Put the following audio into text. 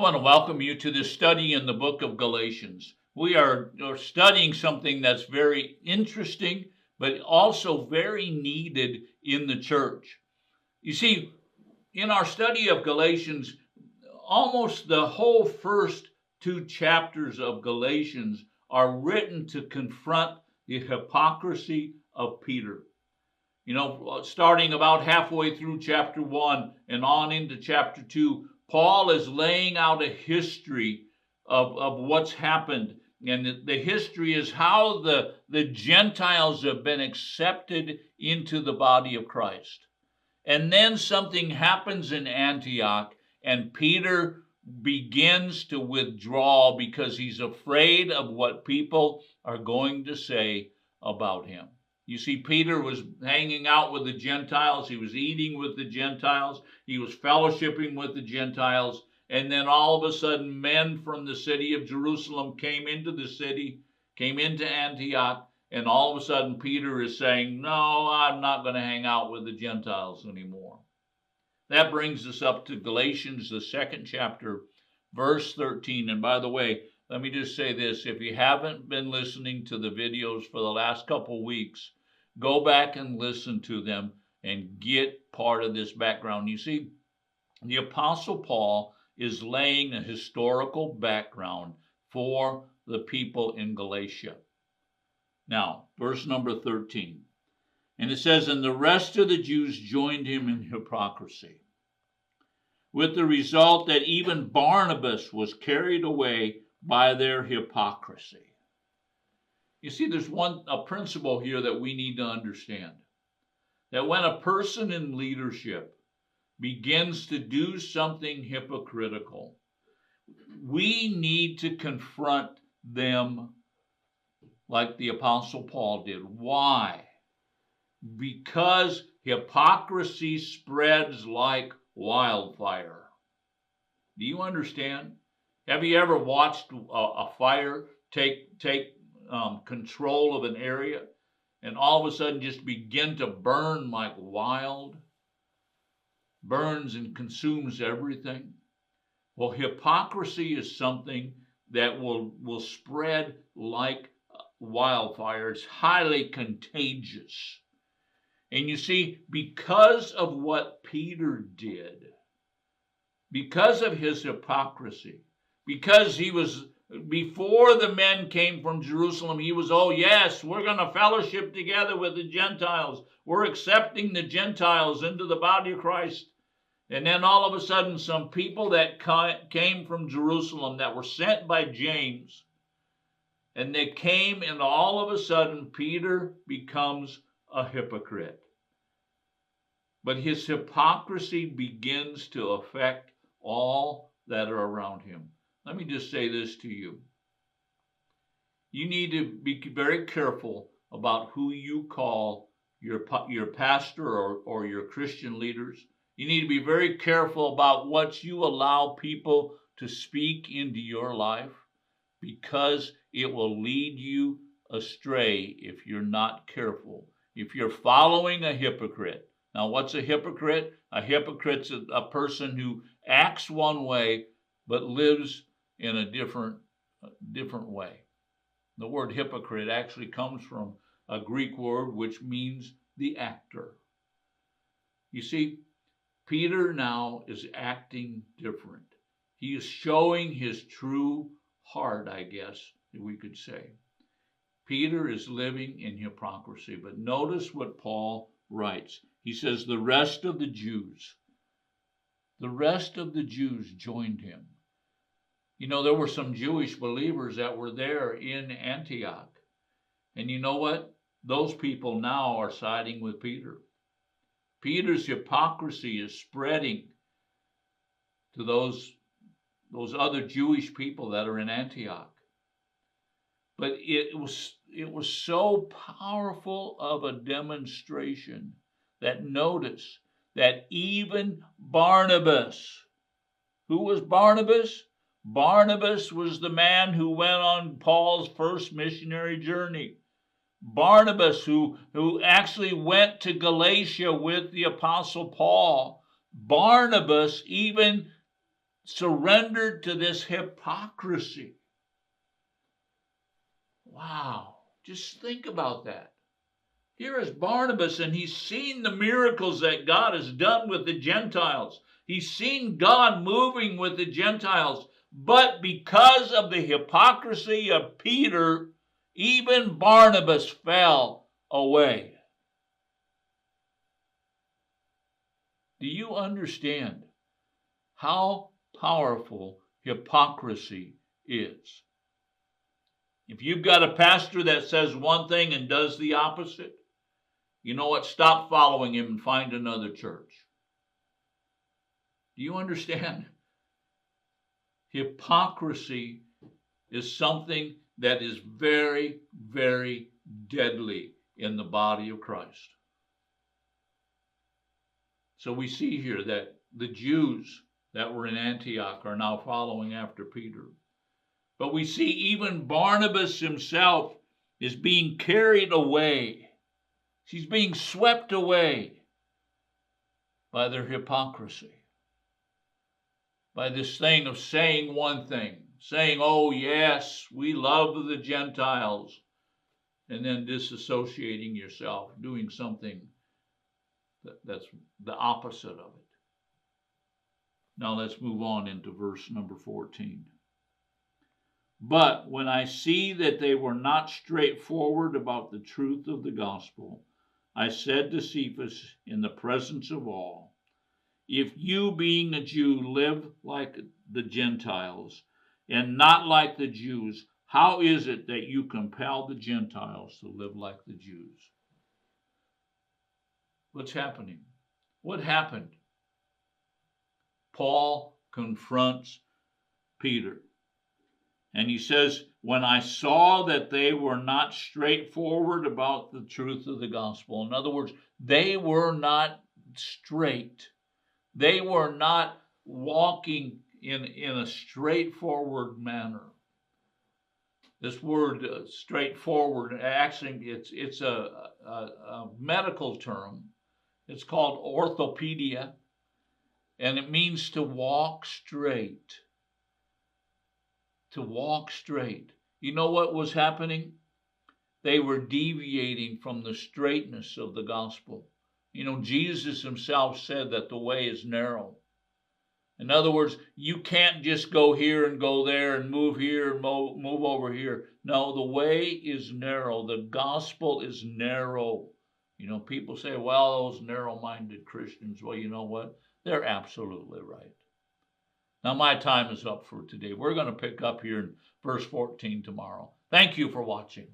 want to welcome you to this study in the book of Galatians. We are studying something that's very interesting, but also very needed in the church. You see, in our study of Galatians, almost the whole first 2 chapters of Galatians are written to confront the hypocrisy of Peter. You know, starting about halfway through chapter 1 and on into chapter 2, Paul is laying out a history of what's happened. And the history is how the Gentiles have been accepted into the body of Christ. And then something happens in Antioch, and Peter begins to withdraw because he's afraid of what people are going to say about him. You see, Peter was hanging out with the Gentiles. He was eating with the Gentiles. He was fellowshipping with the Gentiles. And then all of a sudden, men from the city of Jerusalem came into the city, came into Antioch. And all of a sudden, Peter is saying, no, I'm not going to hang out with the Gentiles anymore. That brings us up to Galatians, the 2nd chapter, verse 13. And by the way, let me just say this. If you haven't been listening to the videos for the last couple weeks, go back and listen to them and get part of this background. You see, the Apostle Paul is laying a historical background for the people in Galatia. Now, verse number 13. And it says, and the rest of the Jews joined him in hypocrisy, with the result that even Barnabas was carried away by their hypocrisy. You see, there's a principle here that we need to understand. That when a person in leadership begins to do something hypocritical, we need to confront them like the Apostle Paul did. Why? Because hypocrisy spreads like wildfire. Do you understand? Have you ever watched a fire take control of an area and all of a sudden just begin to burn like wild? Burns and consumes everything. Well, hypocrisy is something that will spread like wildfire. It's highly contagious. And you see, because of what Peter did, because of his hypocrisy, because he was, before the men came from Jerusalem, he was, oh yes, we're going to fellowship together with the Gentiles. We're accepting the Gentiles into the body of Christ. And then all of a sudden, some people that came from Jerusalem that were sent by James, and they came, and all of a sudden, Peter becomes a hypocrite. But his hypocrisy begins to affect all that are around him. Let me just say this to you. You need to be very careful about who you call your pastor or your Christian leaders. You need to be very careful about what you allow people to speak into your life, because it will lead you astray if you're not careful. If you're following a hypocrite. Now, what's a hypocrite? A hypocrite's a person who acts one way but lives in a different way. The word hypocrite actually comes from a Greek word which means the actor. You see, Peter now is acting different. He is showing his true heart, I guess we could say. Peter is living in hypocrisy. But notice what Paul writes. He says, the rest of the Jews joined him. You know, there were some Jewish believers that were there in Antioch. And you know what? Those people now are siding with Peter. Peter's hypocrisy is spreading to those other Jewish people that are in Antioch. But it was so powerful of a demonstration that notice that even Barnabas, who was Barnabas? Barnabas was the man who went on Paul's first missionary journey. Barnabas, who actually went to Galatia with the Apostle Paul. Barnabas even surrendered to this hypocrisy. Wow, just think about that. Here is Barnabas, and he's seen the miracles that God has done with the Gentiles. He's seen God moving with the Gentiles. But because of the hypocrisy of Peter, even Barnabas fell away. Do you understand how powerful hypocrisy is? If you've got a pastor that says one thing and does the opposite, you know what? Stop following him and find another church. Do you understand? Hypocrisy is something that is very, very deadly in the body of Christ. So we see here that the Jews that were in Antioch are now following after Peter. But we see even Barnabas himself is being carried away. He's being swept away by their hypocrisy. By this thing of saying one thing, saying, oh yes, we love the Gentiles, and then disassociating yourself, doing something that's the opposite of it. Now let's move on into verse number 14. But when I see that they were not straightforward about the truth of the gospel, I said to Cephas in the presence of all, if you, being a Jew, live like the Gentiles and not like the Jews, how is it that you compel the Gentiles to live like the Jews? What's happening? What happened? Paul confronts Peter. And he says, when I saw that they were not straightforward about the truth of the gospel. In other words, they were not straight. They were not walking in a straightforward manner. This word straightforward, actually, it's a medical term. It's called orthopedia, and it means to walk straight. To walk straight. You know what was happening? They were deviating from the straightness of the gospel. You know, Jesus himself said that the way is narrow. In other words, you can't just go here and go there and move here and move over here. No, the way is narrow. The gospel is narrow. You know, people say, well, those narrow-minded Christians, well, you know what? They're absolutely right. Now, my time is up for today. We're going to pick up here in verse 14 tomorrow. Thank you for watching.